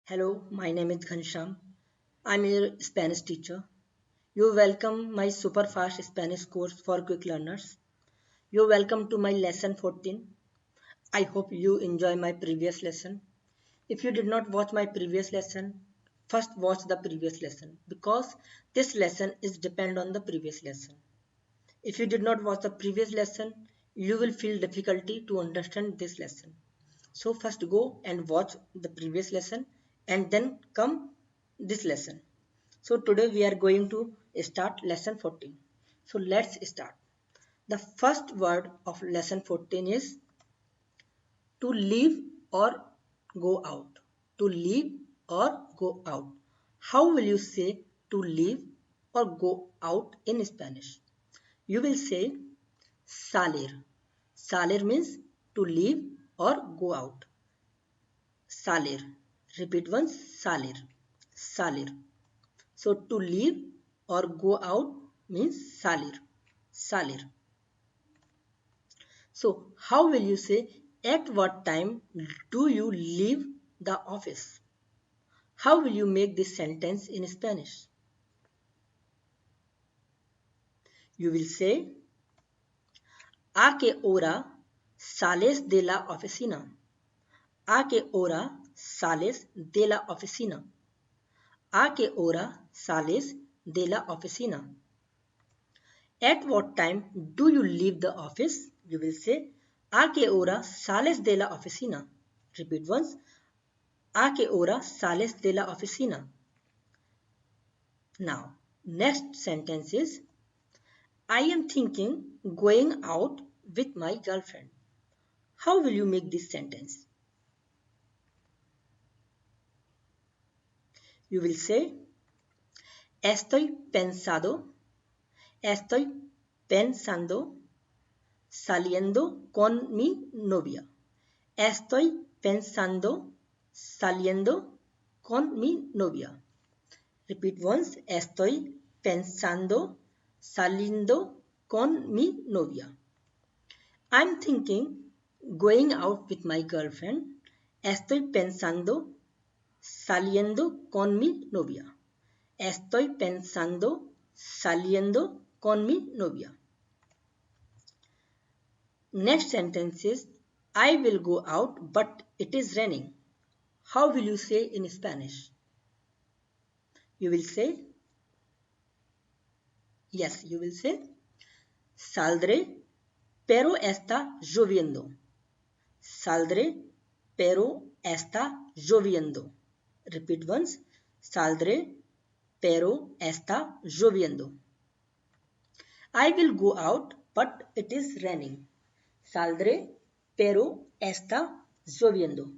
Hello, my name is Ghansham. I'm your Spanish teacher. You welcome my super fast Spanish course for quick learners. You welcome to my lesson 14. I hope you enjoy my previous lesson. If you did not watch my previous lesson, first watch the previous lesson because this lesson is depend on the previous lesson. If you did not watch the previous lesson, you will feel difficulty to understand this lesson. So first go and watch the previous lesson and then come this lesson. So today we are going to start lesson 14. So let's start. The first word of lesson 14 is to leave or go out. To leave or go out. How will you say to leave or go out in Spanish? You will say salir. Salir means to leave or go out. Salir. Repeat once. Salir. Salir. So to leave or go out means salir. Salir. So how will you say at what time do you leave the office? How will you make this sentence in Spanish? You will say ¿a qué hora sales de la oficina? ¿A qué hora sales de la oficina? ¿A qué hora sales de la oficina? At what time do you leave the office? You will say ¿a qué hora sales de la oficina? Repeat once. ¿A qué hora sales de la oficina? Now, next sentence is I am thinking going out with my girlfriend. How will you make this sentence? You will say estoy pensando saliendo con mi novia. Estoy pensando saliendo con mi novia. Repeat once. Estoy pensando saliendo con mi novia. I'm thinking going out with my girlfriend. Estoy pensando saliendo con mi novia. Estoy pensando saliendo con mi novia. Next sentence is I will go out but it is raining. How will you say in Spanish? You will say, yes, you will say, saldré pero está lloviendo. Saldré pero está lloviendo. Repeat once. Saldré pero está lloviendo. I will go out but it is raining. Saldré pero está lloviendo.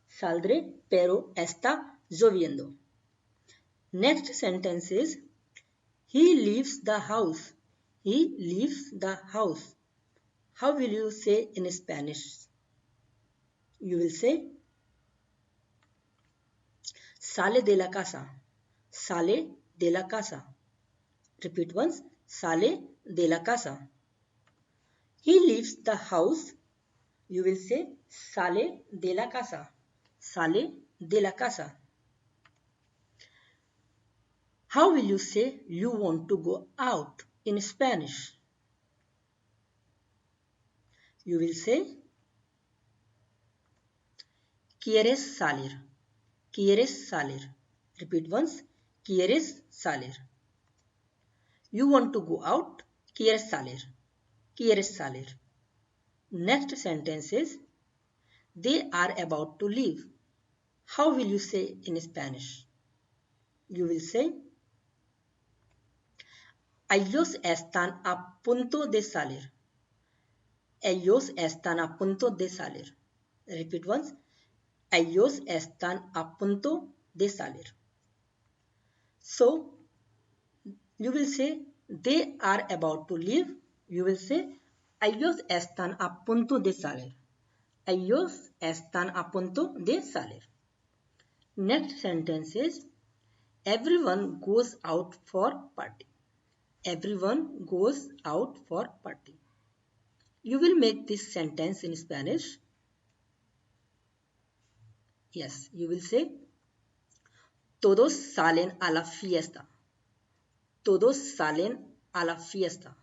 Saldré pero está lloviendo. Next sentence is he leaves the house. He leaves the house. How will you say in Spanish? You will say sale de la casa. Sale de la casa. Repeat once. Sale de la casa. He leaves the house. You will say sale de la casa. Sale de la casa. How will you say you want to go out in Spanish? You will say ¿quieres salir? ¿Quieres salir? Repeat once. ¿Quieres salir? You want to go out? ¿Quieres salir? ¿Quieres salir? Next sentence is they are about to leave. How will you say in Spanish? You will say ellos están a punto de salir. Ellos están a punto de salir. Repeat once. Ellos están a punto de salir. So, you will say they are about to leave. You will say ellos están a punto de salir. Ellos están a punto de salir. Next sentence is everyone goes out for party. Everyone goes out for party. You will make this sentence in Spanish. Yes, you will say Todos salen a la fiesta. Todos salen a la fiesta.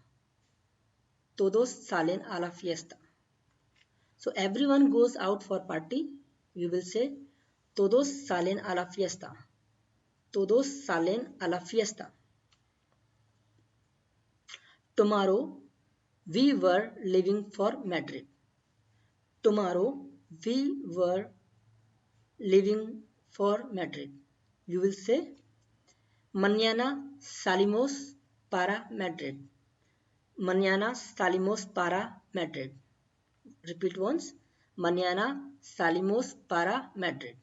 Todos salen a la fiesta. So everyone goes out for party. You will say todos salen a la fiesta. Todos salen a la fiesta. Tomorrow we were leaving for Madrid. Tomorrow we were leaving for Madrid. You will say mañana salimos para Madrid. Mañana salimos para Madrid. Repeat once. Mañana salimos para Madrid.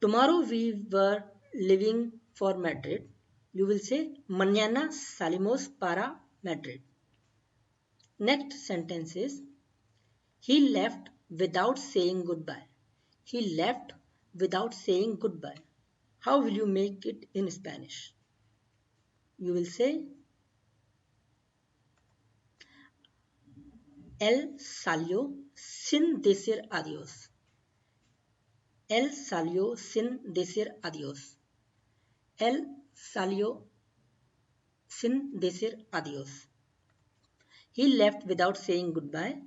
Tomorrow we were leaving for Madrid. You will say mañana salimos para Madrid. Next sentence is he left without saying goodbye. He left without saying goodbye. How will you make it in Spanish? You will say él salió sin decir adiós. Él salió sin decir adiós. Él salió sin decir adiós. He left without saying goodbye.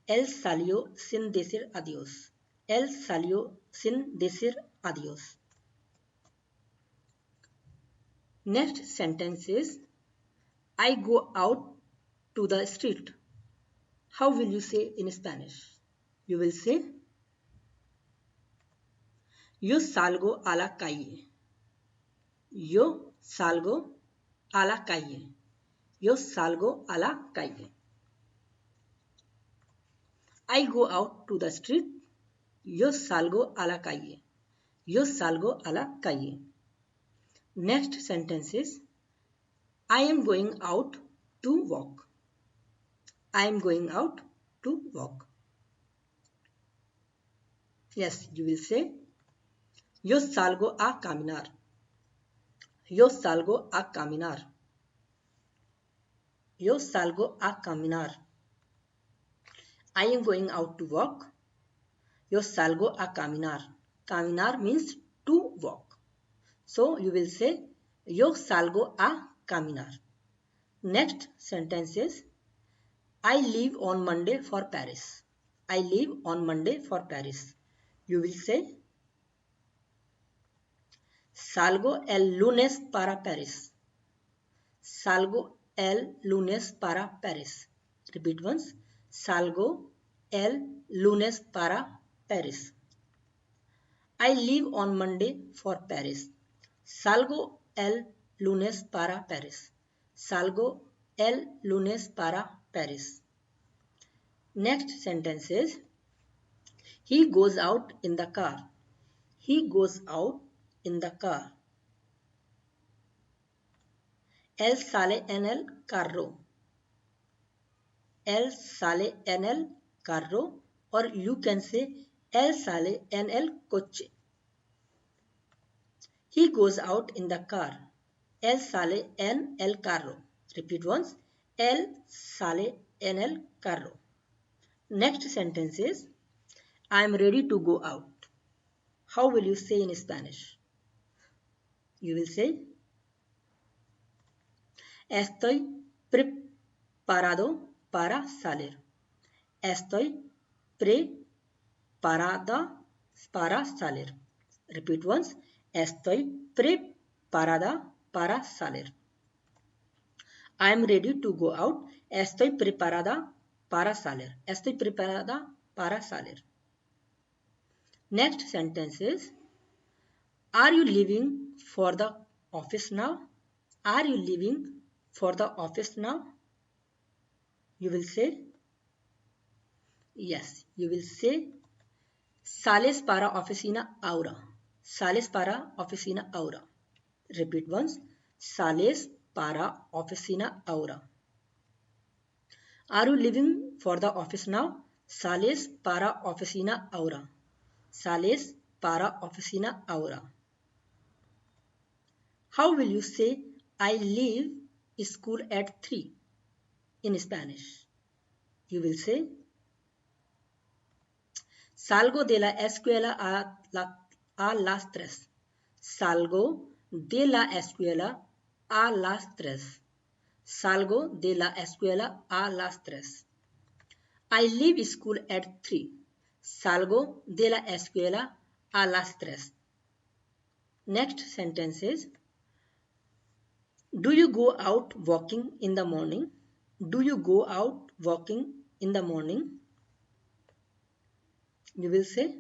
Él salió sin decir adiós. Él salió sin decir adiós. Next sentence is I go out to the street. How will you say in Spanish? You will say yo salgo a la calle. Yo salgo a la calle. Yo salgo a la calle. I go out to the street. Yo salgo a la calle. Yo salgo a la calle. Next sentence is I am going out to walk. I am going out to walk. Yes, you will say yo salgo a caminar. Yo salgo a caminar. Yo salgo a caminar. I am going out to walk. Yo salgo a caminar. Caminar means to walk. So you will say yo salgo a caminar. Next sentence is I leave on Monday for Paris. I leave on Monday for Paris. You will say salgo el lunes para Paris. Salgo el lunes para Paris. Repeat once. Salgo el lunes para Paris. I leave on Monday for Paris. Salgo el lunes para Paris. Salgo el lunes para Paris. Next sentence is he goes out in the car. He goes out in the car. Él sale en el carro. Él sale en el carro, or you can say él sale en el coche. He goes out in the car. Él sale en el carro. Repeat once. Él sale en el carro. Next sentence is I am ready to go out. How will you say in Spanish? You will say estoy preparado para salir. Estoy preparada para salir. Repeat once. Estoy preparada para salir. I am ready to go out. Estoy preparada para salir. Estoy preparada para salir. Next sentence is are you leaving for the office now? Are you leaving for the office now? You will say yes. You will say sales para oficina ahora. Sales para oficina ahora. Repeat once. Sales para oficina ahora. Are you leaving for the office now? Sales para oficina ahora. Sales para oficina ahora. How will you say I leave school at 3 in Spanish? You will say salgo de la escuela a las 3. Salgo de la escuela a las 3. Salgo de la escuela a las 3. I leave school at 3. Salgo de la escuela a las 3. Next sentence is, do you go out walking in the morning? Do you go out walking in the morning? You will say,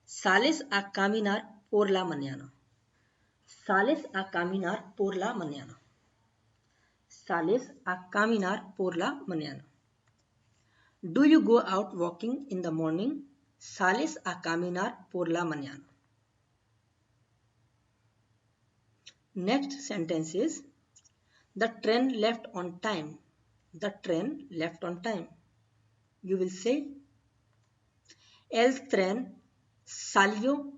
sales a caminar por la mañana. Sales a caminar por la mañana. Sales a caminar por la mañana. Do you go out walking in the morning? Sales a caminar por la mañana. Next sentence is, the train left on time. The train left on time. You will say, el tren salió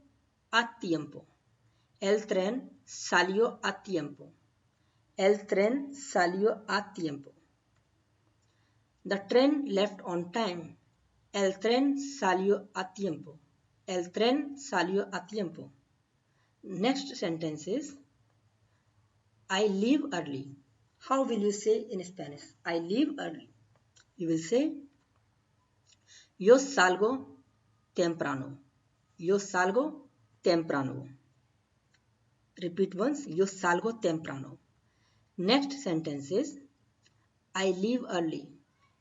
a tiempo. El tren salió a tiempo. El tren salió a tiempo. The train left on time. El tren salió a tiempo. El tren salió a tiempo. Next sentence is, I leave early. How will you say in Spanish? I leave early. You will say, yo salgo temprano. Yo salgo temprano. Repeat once. Yo salgo temprano. Next sentence is, I leave early.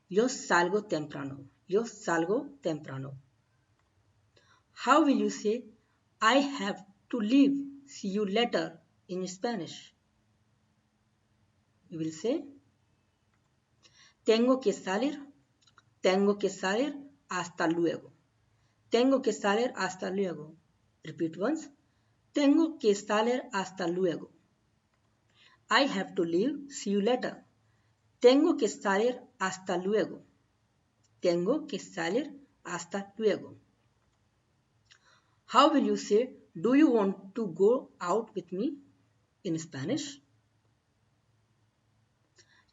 Yo salgo temprano. Yo salgo temprano. How will you say, I have to leave? See you later in Spanish? You will say, tengo que salir. Tengo que salir hasta luego. Tengo que salir hasta luego. Repeat once. Tengo que salir hasta luego. I have to leave. See you later. Tengo que salir hasta luego. Tengo que salir hasta luego. How will you say, do you want to go out with me in Spanish?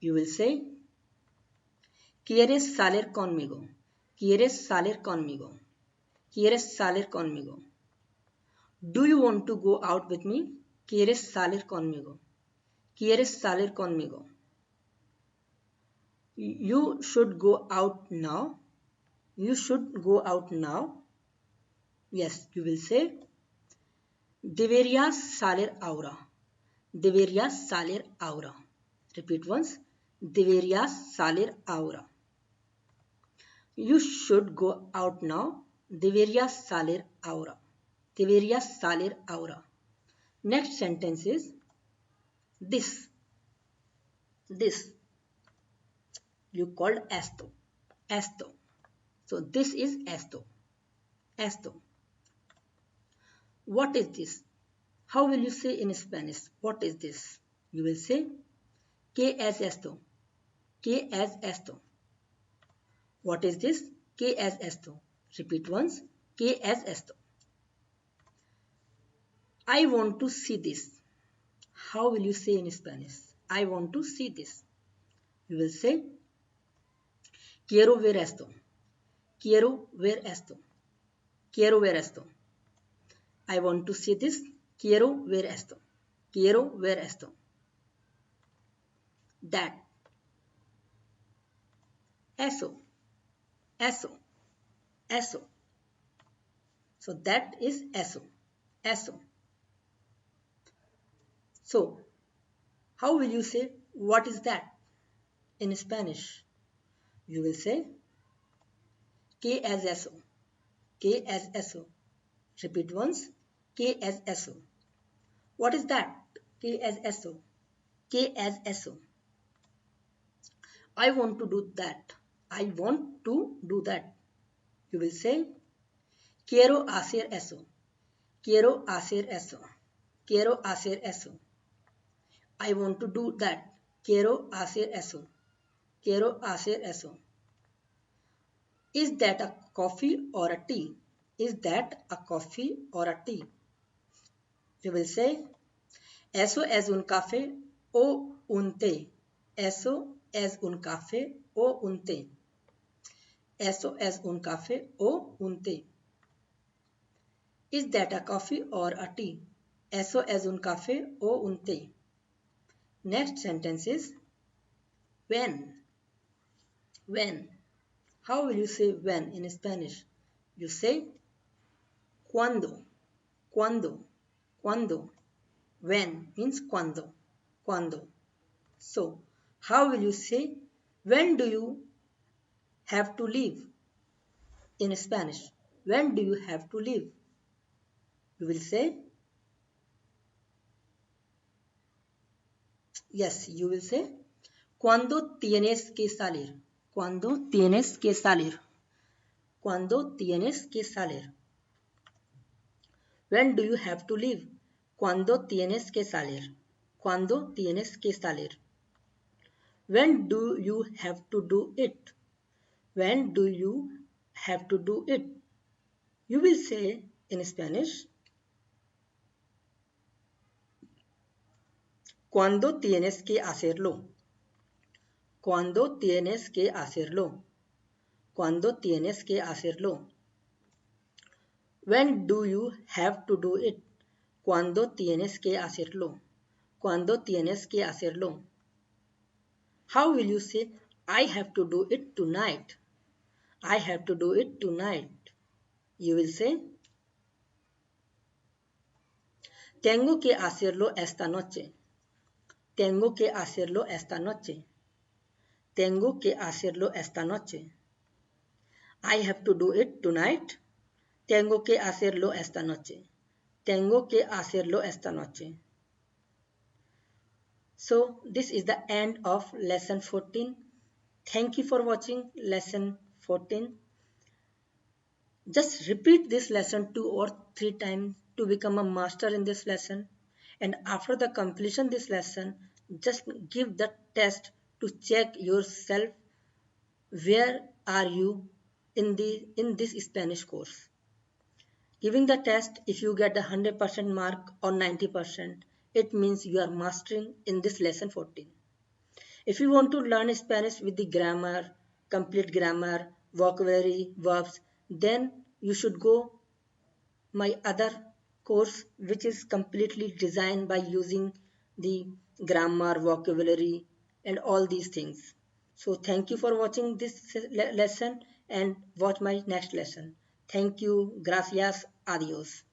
You will say, ¿quieres salir conmigo? ¿Quieres salir conmigo? ¿Quieres salir conmigo? Do you want to go out with me? ¿Quieres salir conmigo? ¿Quieres salir conmigo? You should go out now. You should go out now. Yes, you will say, deberías salir ahora. Deberías salir ahora. Repeat once. Deberías salir ahora. You should go out now. Deberías salir ahora. Deberías salir ahora. Next sentence is, this. This. You called esto. Esto. So this is esto. Esto. What is this? How will you say in Spanish? What is this? You will say, ¿qué es esto? ¿Qué es esto? What is this? ¿Qué es esto? Repeat once. ¿Qué es esto? I want to see this. How will you say in Spanish? I want to see this. You will say, quiero ver esto. Quiero ver esto. Quiero ver esto. I want to see this. Quiero ver esto. Quiero ver esto. That. Eso. Eso. Eso. So that is eso. Eso. So, how will you say, what is that in Spanish? You will say, ¿qué es eso? ¿Qué es eso? Repeat once. ¿Qué es eso? What is that? ¿Qué es eso? ¿Qué es eso? I want to do that. I want to do that. You will say, quiero hacer eso. Quiero hacer eso. Quiero hacer eso. I want to do that. Quiero hacer eso. Quiero hacer eso. Is that a coffee or a tea? Is that a coffee or a tea? You will say, eso es un café o un té. Eso es un café o un té. Eso es un café o un té. Is that a coffee or a tea? Eso es un café o un té? Next sentence is when. When. How will you say when in Spanish? You say cuando. Cuando. Cuando. When means cuando. Cuando. So, how will you say when do you have to leave in Spanish? When do you have to leave? You will say, yes, you will say, ¿cuándo tienes que salir? ¿Cuándo tienes que salir? ¿Cuándo tienes que salir? When do you have to leave? ¿Cuándo tienes que salir? ¿Cuándo tienes que salir? When do you have to do it? When do you have to do it? You will say in Spanish, ¿cuándo tienes que hacerlo? ¿Cuándo tienes que hacerlo? ¿Cuándo tienes que hacerlo? When do you have to do it? ¿Cuándo tienes que hacerlo? ¿Cuándo tienes que hacerlo? How will you say, I have to do it tonight? I have to do it tonight. You will say, tengo que hacerlo esta noche. Tengo que hacerlo esta noche. Tengo que hacerlo esta noche. I have to do it tonight. Tengo que hacerlo esta noche. Tengo que hacerlo esta noche. So this is the end of lesson 14. Thank you for watching lesson 14. Just repeat this lesson 2 or 3 times to become a master in this lesson. And after the completion this lesson, just give the test to check yourself. Where are you in this Spanish course? Giving the test, if you get the 100% mark or 90%, it means you are mastering in this lesson 14. If you want to learn Spanish with the grammar, complete grammar, vocabulary, verbs, then you should go my other course which is completely designed by using the grammar, vocabulary and all these things. So thank you for watching this lesson and watch my next lesson. Thank you. Gracias. Adios.